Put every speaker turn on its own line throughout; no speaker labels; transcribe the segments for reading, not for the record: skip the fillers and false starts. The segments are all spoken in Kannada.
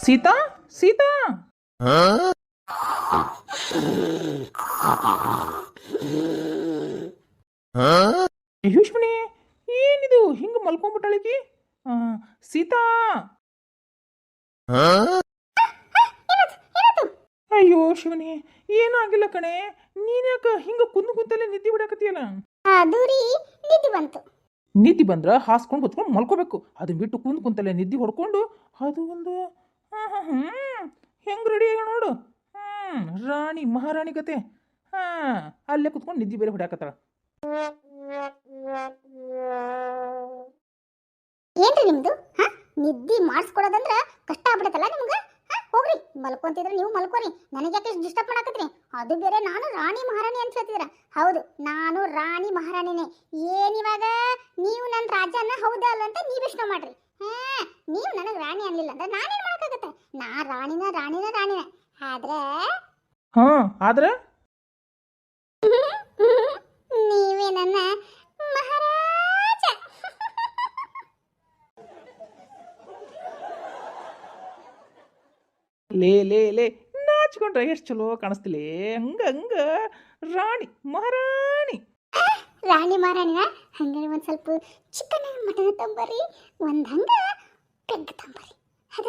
ಸೀತಾ ಸೀತಾ ಯುಷ್ಮಣಿ ಏನಿದು ಹಿಂಗ ಮಲ್ಕೊಂಡ್ಬಿಟ್ಟಾಳಿಕಿ ಸೀತಾ ಅಯ್ಯೋ ಶಿವನಿ ಏನೂ ಆಗಿಲ್ಲ ಕಣೆ ನೀನ್ಯಾಕ ಹಿಂಗ ಕುಂತಲ್ಲೇ ನಿದ್ದೆ ಬಿಡಾಕತ್ತೀಯಲ್ಲ
ಅದು ರೀ ನಿದ್ದೆ ಬಂತು.
ನಿದ್ದೆ ಬಂದ್ರ ಹಾಸ್ಕೊಂಡು ಕುತ್ಕೊಂಡು ಮಲ್ಕೋಬೇಕು. ಅದನ್ನ ಬಿಟ್ಟು ಕುಂತಲ್ಲೇ ನಿದ್ದೆ ಹೊಡ್ಕೊಂಡು ಅದು ಒಂದು ಹೆಂಗ್ ರೆಡಿ ಆಗ ನೋಡು. ರಾಣಿ ಮಹಾರಾಣಿ ಕತೆ. ಅಲ್ಲೇ ಕುತ್ಕೊಂಡು ನಿದ್ದೆ ಬೇರೆ ಹೊಡ್ಯಾಕತ್ತಾಳ.
ಏನ್ರಿ ನಿಮ್ದು ನಿದ್ದೆ ಮಾಡಿಸ್ಕೊಡೋದಂದ್ರ ಕಷ್ಟ ಆಗ್ಬಿಡತ್ತಲ್ಲ ನಿಮ್ಗೆ. ಹೋಗ್ರಿ ಮಲ್ಕೊಂತಿದ್ರೆ ನೀವು ಮಲ್ಕೋರಿ, ನನಗೆ ಯಾಕೆ ಡಿಸ್ಟರ್ಬ್ ಮಾಡಾಕತ್ರಿ? ಅದು ಬೇರೆ ನಾನು ರಾಣಿ ಮಹಾರಾಣಿ ಅಂತ ಹೇಳ್ತಿದ್ರ. ಹೌದು, ನಾನು ರಾಣಿ ಮಹಾರಾಣಿನೇ. ಏನಿವಾಗ ನೀವು ನನ್ನ ರಾಜನ ಹೌದಾ ಅಲ್ಲ ಅಂತ ನೀವು ಯೋಚನೆ ಮಾಡ್ರಿ. ನೀವು ನನಗೆ ರಾಣಿ ಅನ್ಲಿಲ್ಲ ಅಂದ್ರೆ ನಾನೇನ್ ಮಾಡಕ್ಕಾಗತ್ತೆ? ನಾ ರಾಣಿನ
ಆದ್ರೆ
ನೀವೇ ನನ್ನ ಮಹಾರಾಜ.
ಲೇ ಲೇ ಲೇ ನಾಚ್ಕೊಂಡ್ರೆ ಎಷ್ಟು ಚಲೋ ಕಾಣಿಸ್ತಿಲೇ. ಹಂಗ ರಾಣಿ ಮಹಾರಾಣಿ.
ರಾಣಿ ಮಹಾರಾಣಿನ ಹಂಗಾರೆ ಒಂದು ಸ್ವಲ್ಪ ಚಿಕನ್ ಮಟನ್ ತಂಬರಿ, ಒಂದು ಹಂಗ ಪೆಗ್ ತಂಬರಿ. ಅದ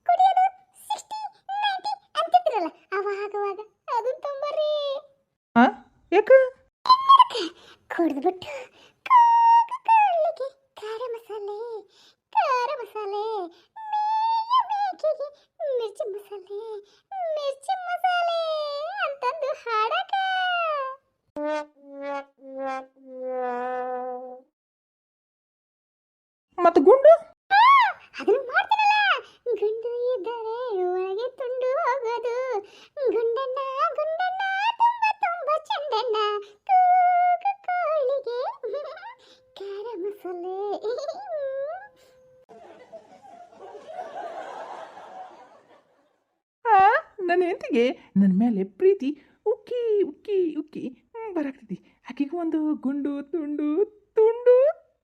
ಕುಡಿಯೋದು 60-90 ಅಂತಿದ್ರಲ್ಲ ಅವಾಗವಾಗ ಅದು ತಂಬರಿ.
ಯಾಕ
ಕುಡಿದ್ಬಿಟ್ಟು ಖಾರ ಮಸಾಲೆ ಮೇಕೆಗೆ ಮಿರ್ಚಿ ಮಸಾಲೆ ಅಂತಂದು ಹಾಡಕ.
ಮತ್ತು ಗುಂಡು
ಅದನ್ನು ಮಾಡ್ತಾರಲ್ಲ, ಗುಂಡು ಇದ್ದರೆ ಒಳಗೆ ತುಂಡು ಹೋಗೋದು. ಗುಂಡಣ್ಣ ತುಂಬ ಚಂದಣ್ಣ ಕೋಳಿಗೆ ಖಾರ ಮಸಾಲೆ.
ನನ್ನ ಹೆಂಡತಿಗೆ ನನ್ನ ಮೇಲೆ ಪ್ರೀತಿ ಉಕ್ಕಿ ಉಕ್ಕಿ ಉಕ್ಕಿ ಬರಾಕ್ತೈತಿ. ಆಕೆಗೆ ಒಂದು ಗುಂಡು ತುಂಡು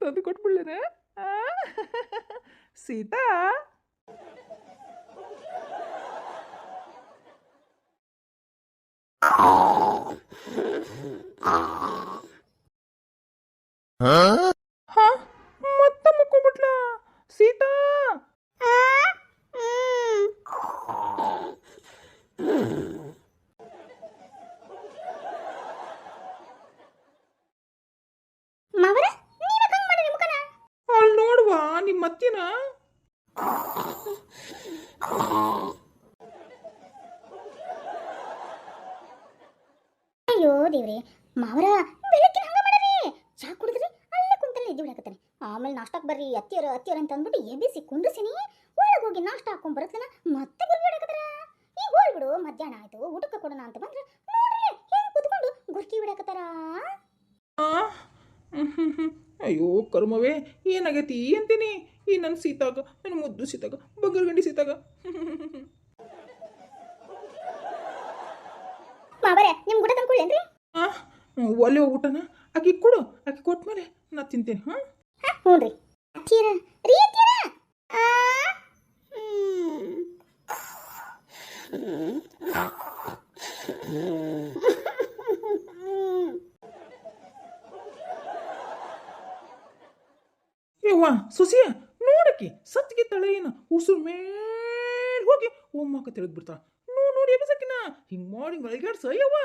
ತಂದು ಕೊಟ್ಬಿಡ್ಲೇನ ಸೀತಾ? ಮತ್ತೆ ಮುಕ್ಕೊಂಡ್ಬಿಟ್ಲ ಸೀತಾ.
ಮಾವರ ನೀವೇ ಕಂಗ್ ಮಾಡಿ ಮುಖನ
ಅಲ್ಲಿ ನೋಡುವ ನಿಮ್ಮ ಮತ್ತಿನ.
ಅಯ್ಯೋ ದೇವ್ರಿ, ಮಾವರ ಬೆಳಕಿನ ಹಂಗ ಮಾಡರಿ. ಚಾ ಕುಡಿದ್ರಿ ಅಲ್ಲೇ ಕುಂತಲ್ಲಿ ನಿದ್ದೆ ಬಿಡಾಕತ್ತಾನೆ. ಆಮೇಲೆ ನಾಷ್ಟಕ್ಕೆ ಬರ್ರಿ ಅತ್ತಿಯರು ಅಂತ ಅಂದ್ಬಿಟ್ಟು ಎಬ್ಬಿಸಿ ಕುಂಡ್ರಿಸಿನಿ. ಒಳಗೆ ಹೋಗಿ ನಾಷ್ಟ ಹಾಕೊಂಡ್ ಬರತ್ನ ಮತ್ತೆ ಗುರ್ಗಿ ಬಿಡಾಕತ್ತಾರ. ಈಗ ಹೋಗ್ಬಿಡು, ಮಧ್ಯಾಹ್ನ ಆಯ್ತು, ಊಟಕ್ಕೆ ಕೊಡೋಣ ಅಂತ ಬಂದ್ರೆ ನೋಡ್ರಿ ಹೆಂಗ್ ಕುತ್ಕೊಂಡು ಗುರ್ಕಿ ಬಿಡಾಕತ್ತಾರ.
ಅಯ್ಯೋ ಕರ್ಮವೇ, ಏನಾಗೈತಿ ಅಂತೀನಿ ಈ ನನ್ನ ಸೀತಾಗ, ನನ್ನ ಮುದ್ದು ಸೀತಾಗ, ಬಗ್ಗರ್ಗಂಡಿ ಸೀತಾಗ.
ಮಾವರೇ ನಿಮ್ ಊಟ ತಂದ್ಕೊಳ್ಳೇನ್ರಿ?
ಒಲೆ ಹೋಗ್ಬಿಟ್ಟನ. ಆಕಿ ಕೊಡು, ಆಕಿ ಕೊಟ್ಮೇಲೆ ನಾ ತಿಂತೇನೆ.
ಹ್ಞೂ ರೀ ಅತ್ತೀರ ರೀ ಅತ್ತೀರ.
ಯವ್ವ ಸುಸಿಯ ನೋಡಕಿ ಸತ್ಗಿತ್ತಾಳೆ ಏನು ಉಸುರು ಮೇಲೆ ಹೋಗಿ ಒಮ್ಮಕ್ಕ ತಿಳಿದ್ ಬಿಡ್ತಾಳ. ನೋಡಿ ಎಬ್ಸಕಿನ ಹಿಂಗ್ ಮಾಡಿ ಒಳಗಾಡ್ಸ ಯವ್ವ.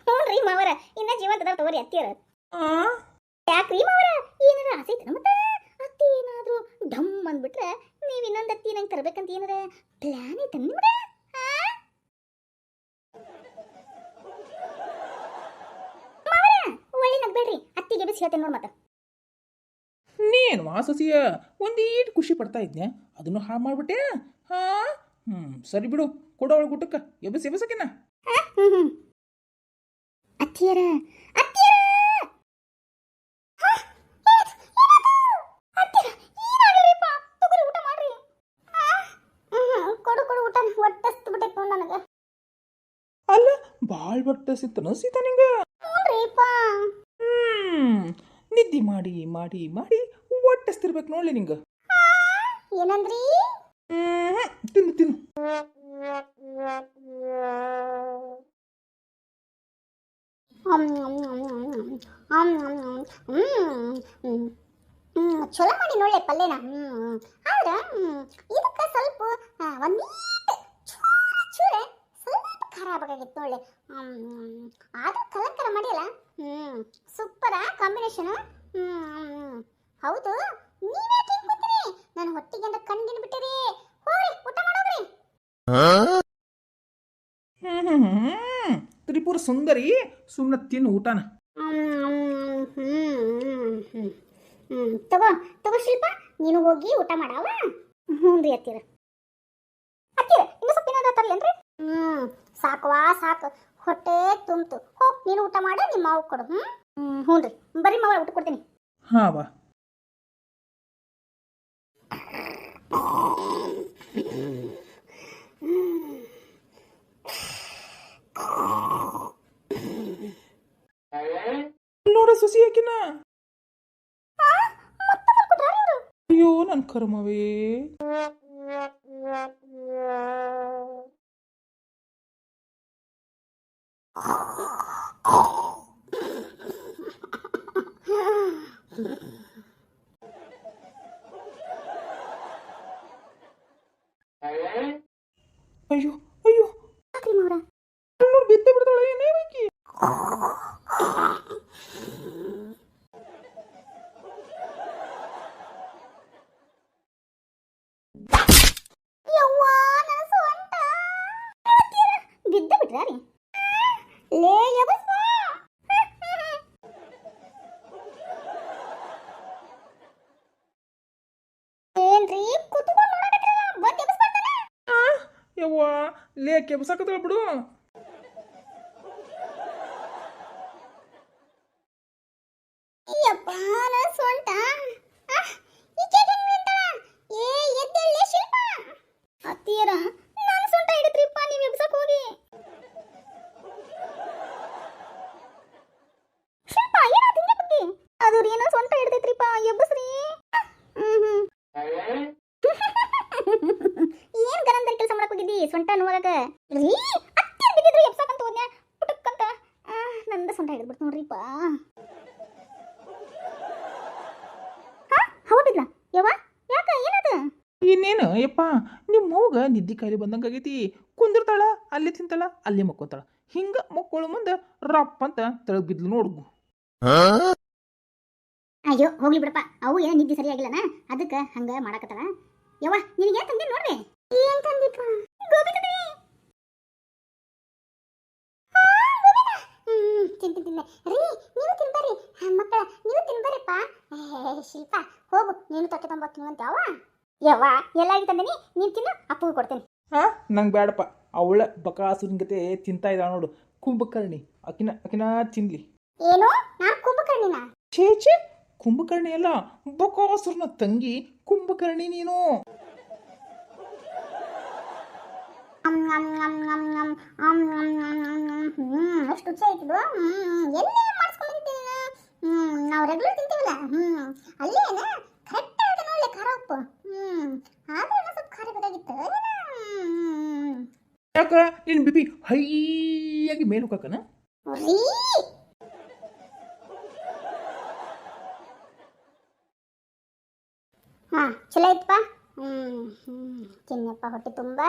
ಹ್ಞೂ ರೀ ಮಾವರ, ಇನ್ನ ಜೀವಂತ ಅದಾವ ತಗೋರಿ ಅತ್ತೀರ. ಯಾಕ್ರಿ ಮಾವರ, ಏನಾರ ಆಸೆ ಐತನ ಮತ್ತೆ? ಅತ್ತಿ ಏನಾದ್ರು ಢಮ್ ಅಂದ್ಬಿಟ್ರೆ ನೀವು ಇನ್ನೊಂದು ಅತ್ತಿ ನಂಗೆ ತರಬೇಕಂತ ಏನಾರ ಪ್ಲಾನ್ ಐತೆ ನಿಮ್ಗೆ? ಮಾವರ ಒಳ್ಳೆ ನಗ್ಬೇಡ್ರಿ, ಅತ್ತಿಗೆ ಬಿಸಿ ಹೇಳ್ತೇನೆ ನೋಡಿ ಮತ್ತೆ.
ನೀನು ಸಸಿಯ ಒಂದೀಟ್ ಖುಷಿ ಪಡ್ತಾ ಇದ್ನೆ, ಅದನ್ನು ಹಾಳು ಮಾಡ್ಬಿಟ್ಟೆ. ಸರಿ ಬಿಡು, ಕೊಡೋ ಒಳಗೆ ಊಟಕ್ಕ ಎಬಸಕಿನ.
ಅತ್ತಿಯರ
ಅಲ್ಲ ಬಾಳ್ ಬಟ್ಟೆ ಸಿತ್ತನ ಸೀತಾ ನಿಂಗ? ನಿದ್ದೆ ಮಾಡಿ ಮಾಡಿ ಮಾಡಿ ಹೊಟ್ಟೆಸ್ತಿರ್ಬೇಕು ನೋಡ್ಲಿ ನಿಂಗೆ.
ಏನಂದ್ರಿ?
ತಿನ್ನು ತಿನ್ನು.
ಚಲೋ ಮಾಡಿ ನೋಡ್ಲೆ ಪಲ್ಯನ. ಆದ್ರೆ ಇದಕ್ಕೆ ಸ್ವಲ್ಪ ಒಂದು ಚೂರೆ ಸ್ವಲ್ಪ ಖಾರ ಬೇಕಾಗಿತ್ತು ನೋಡ್ಲೆ. ಆದ್ರೂ ಕಲಂಕರ ಮಾಡಿಯಲ್ಲ. ಸೂಪರ ಕಾಂಬಿನೇಷನ್. ಹೌದು, ನೀವ್ಯಾಕೆ ಹಿಂಗ್ ಕೂತೀರಿ? ನನ್ನ ಹೊಟ್ಟಿಗೆ ಅಂದ್ರೆ ಕಣ್ಗಿನ್ ಬಿಟ್ಟಿರಿ. ಹೋಗ್ರಿ ಊಟ ಮಾಡೋಗ್ರಿ.
ತ್ರಿಪುರ ಸುಂದರಿ, ಸುಮ್ಮನೆ ತಿನ್ನು ಊಟನ.
ತಗೋ ತಗೋ ಶಿಲ್ಪ, ನೀನು ಹೋಗಿ ಊಟ ಮಾಡವ. ಹ್ಞೂ ರೀ ಅತ್ತೀರ. ಇನ್ನು ಸ್ವಲ್ಪ ಏನಾದ್ರು ತರ್ಲೇನ್ರಿ? ಸಾಕವಾ ಸಾಕು, ಹೊಟ್ಟೆ ತುಂಬ್ತು. ಹೋಗಿ ನೀನು ಊಟ ಮಾಡ, ನಿಮ್ಮ ಮಾವು ಕೊಡು. ಹ್ಞೂ ರೀ, ಬರೀ ಮಾವ ಊಟ ಕೊಡ್ತೀನಿ.
ಹಾಂ ಬಾ. ನೋಡ ಸುಸಿ ಯಾಕಿನ. ಅಯ್ಯೋ ನನ್ನ ಕರ್ಮವೇ. ಅಯ್ಯೋ ಅಯ್ಯೋ, ಬಿದ್ದೆ ಬಿಡ್ತಾಳೆ ಏನೇ ಬೇಕಿ.
ಬಿದ್ದ ಬಿಟ್ರಾರಿ ಲೇ ಯಬಸ್ವ. ಏನ್ರಿ ಕುತ್ಕೊಂಡು ನೋಡಕತ್ತೀರಲ್ಲ, ಬಂದ್ ಎಬಸ್ಬಾರ್ದಲ್ಲ.
ಯವ್ವ ಲೇ ಕೆಬಸಾಕತ್ತಳ ಬಿಡು.
ಯಪ್ಪ ನನ್ನ ಸೊಂಟ. ಈಕೆ ಹೆಂಗ್ ನಿಂತಾಳ? ಏ ಎದ್ದೇಳ್ಳೆ ಶಿಲ್ಪ. ಅತ್ತೀರ ನನ್ನ ಸೊಂಟ ಹಿಡಿದ್ರಿಪ್ಪ, ನೀವು ಎಬ್ಸಕ್ ಹೋಗಿ. ಶಿಲ್ಪ ಏನಾಯ್ತು ಹಿಂಗೆ ಬಗ್ಗೆ? ಅದು ರೀ ಏನೋ ಸೊಂಟ ಹಿಡ್ದೈತ್ರಿಪ್ಪ, ಎಬ್ಬಸ್ರಿ. ಏನ್ ಗರಂದರಿ ಕೆಲಸ ಮಾಡಕ್ ಹೋಗಿದ್ದಿ ಸೊಂಟ ನೋವಾಗ? ರೀ ಅತ್ತೀರ ಬಿದ್ದಿದ್ರು ಎಬ್ಸಕಂತ ಹೋದ್ನ್ಯಾ ಪುಟಕ್ಕಂತ. ನಂದ ಸೊಂಟ ಹಿಡಿದ್ಬಿಡ್ತು ನೋಡ್ರಿಪ್ಪ. ಹೌದಿಲ್ಲ ಯವ್ವ, ಯಾಕ ಏನಾದ?
ಇನ್ನೇನು ಯಪ್ಪ, ನಿಮ್ಮ ಮೌಗ ನಿದ್ದೆ ಕಾಯಿಲೆ ಬಂದಂಗಾಗೈತಿ. ಕುಂದಿರ್ತಾಳ, ಅಲ್ಲಿ ತಿಂತಾಳ, ಅಲ್ಲಿ ಮಕ್ಕೋತಾಳ. ಹಿಂಗ ಮಕ್ಕಳು ಮುಂದೆ ರಪ್ಪ ಅಂತ ತೆಳಗ್ ಬಿದ್ಲು ನೋಡು.
ಅಯ್ಯೋ ಹೋಗ್ಲಿ ಬಿಡಪ್ಪ, ಅವು ಏನೋ ನಿದ್ದೆ ಸರಿಯಾಗಿಲ್ಲನ, ಅದಕ್ಕೆ ಹಂಗ ಮಾಡಕತ್ತಾಳ. ಯವ್ವ ನಿನಗೆ ಏನ್ ತಂದೆ ನೋಡ್ರಿ? ಏನ್ ತಂದಿಪ್ಪ? ಗೋಬಿ ತಂದೆ. ತಿಂತೀನಿ ರೀ, ನೀವು ತಿನ್ಬರ್ರಿ ಮಕ್ಕಳ, ನೀವು ತಿನ್ಬರ್ರಿಪ್ಪ. ಶಿಲ್ಪ ಹೋಗು, ನೀನು ತೊಟ್ಟೆ ತೊಂಬತ್ತೀನಿ ಅಂತ. ಯವ್ವ ಎಲ್ಲಾಗಿ ತಂದೇನಿ, ನೀನು ತಿನ್ನು, ಅಪ್ಪಗೆ ಕೊಡ್ತೇನೆ.
ನಂಗೆ ಬೇಡಪ್ಪ, ಅವಳ ಬಕಾಸುರಿನ ಜೊತೆ ತಿಂತಾ ಇದ್ದಾಳ ನೋಡು, ಕುಂಭಕರ್ಣಿ. ಅಕಿನ ತಿನ್ಲಿ.
ಏನು? ನಾನು ಕುಂಭಕರ್ಣಿನ?
ಛೇ, ಕುಂಭಕರ್ಣಿ ಅಲ್ಲ, ಬಕಾಸುರನ ತಂಗಿ ಕುಂಭಕರ್ಣಿ ನೀನು.
ಅಷ್ಟು ರುಚಿ ಆಯ್ತದು. ಎಲ್ಲಿ ಮಾಡಿಸ್ಕೊಂಡಿರ್ತೀನಿ ನಾವು ರೆಗ್ಯುಲರ್ ತಿಂತೀವಲ್ಲ, ಅಲ್ಲೇನ ಕರೆಕ್ಟ್ ಆಗಿದೆ ನೋಡಲಿ ಖಾರ ಉಪ್ಪು. ಆದ್ರೆ ಸ್ವಲ್ಪ ಖಾರ ಬೇಕಾಗಿತ್ತು.
ಯಾಕ ನಿನ್ ಬಿಪಿ ಹೈಯಾಗಿ ಮೇಲೆ ಹೋಗಕನ?
ಹಾ ಚಲೋ ಐತಪ್ಪ. ತಿನ್ನಪ್ಪ ಹೊಟ್ಟೆ ತುಂಬ.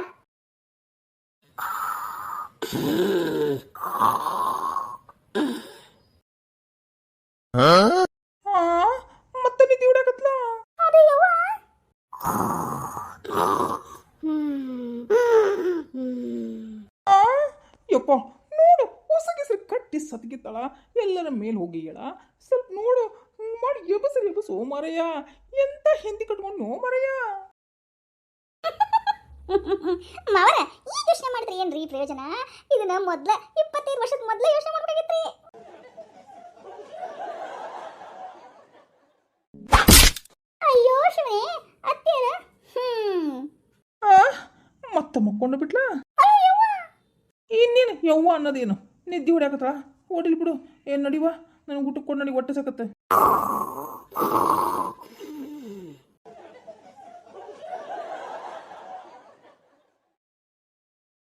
ಮತ್ತೆ ನಿಧಿ ಹೊಡಕತ್ಲ.
ಅದೇ ಯವ್ವ.
ಯಪ್ಪ ನೋಡು, ಹೊಸಗಿಸ್ರಿ ಕಟ್ಟಿ ಸತ್ಗಿತ್ತಾಳ, ಎಲ್ಲರ ಮೇಲೆ ಹೋಗಿ ಹೇಳ. ಸ್ವಲ್ಪ ನೋಡು ಮಾಡಿ ಎಬಸು ಮಾರಯ್ಯ. ಎಂತ ಹಿಂದಿ ಕಟ್ಕೊಂಡು ನೋ ಮಾರಯ್ಯ.
ಮಾವರ ಈಗ ಯೋಚನೆ ಮಾಡಿದ್ರಿ ಏನ್ರಿ ಪ್ರಯೋಜನ? ಇದನ್ನ ಮೊದ್ಲ 25 ವರ್ಷದ ಮೊದ್ಲ ಯೋಚನೆ ಮಾಡ್ಬೇಕಾಗಿತ್ರಿ. ಅಯ್ಯೋ ಶಿವನೇ, ಅತ್ತೇರ.
ಮತ್ತೆ ಮಕ್ಕೊಂಡು ಬಿಟ್ಲ. ಇನ್ನೇನು ಯವ್ವ ಅನ್ನೋದೇನು, ನಿದ್ದೆ ಹೊಡ್ಯಾಕತ್ತ. ಓಡಿಲ್ ಬಿಡು, ಏನು ನಡಿವ ನನಗೆ ಊಟಕ್ಕೆ ಕೊಡು ನನಗೆ ಹೊಟ್ಟೆ ಸಾಕತ್ತೆ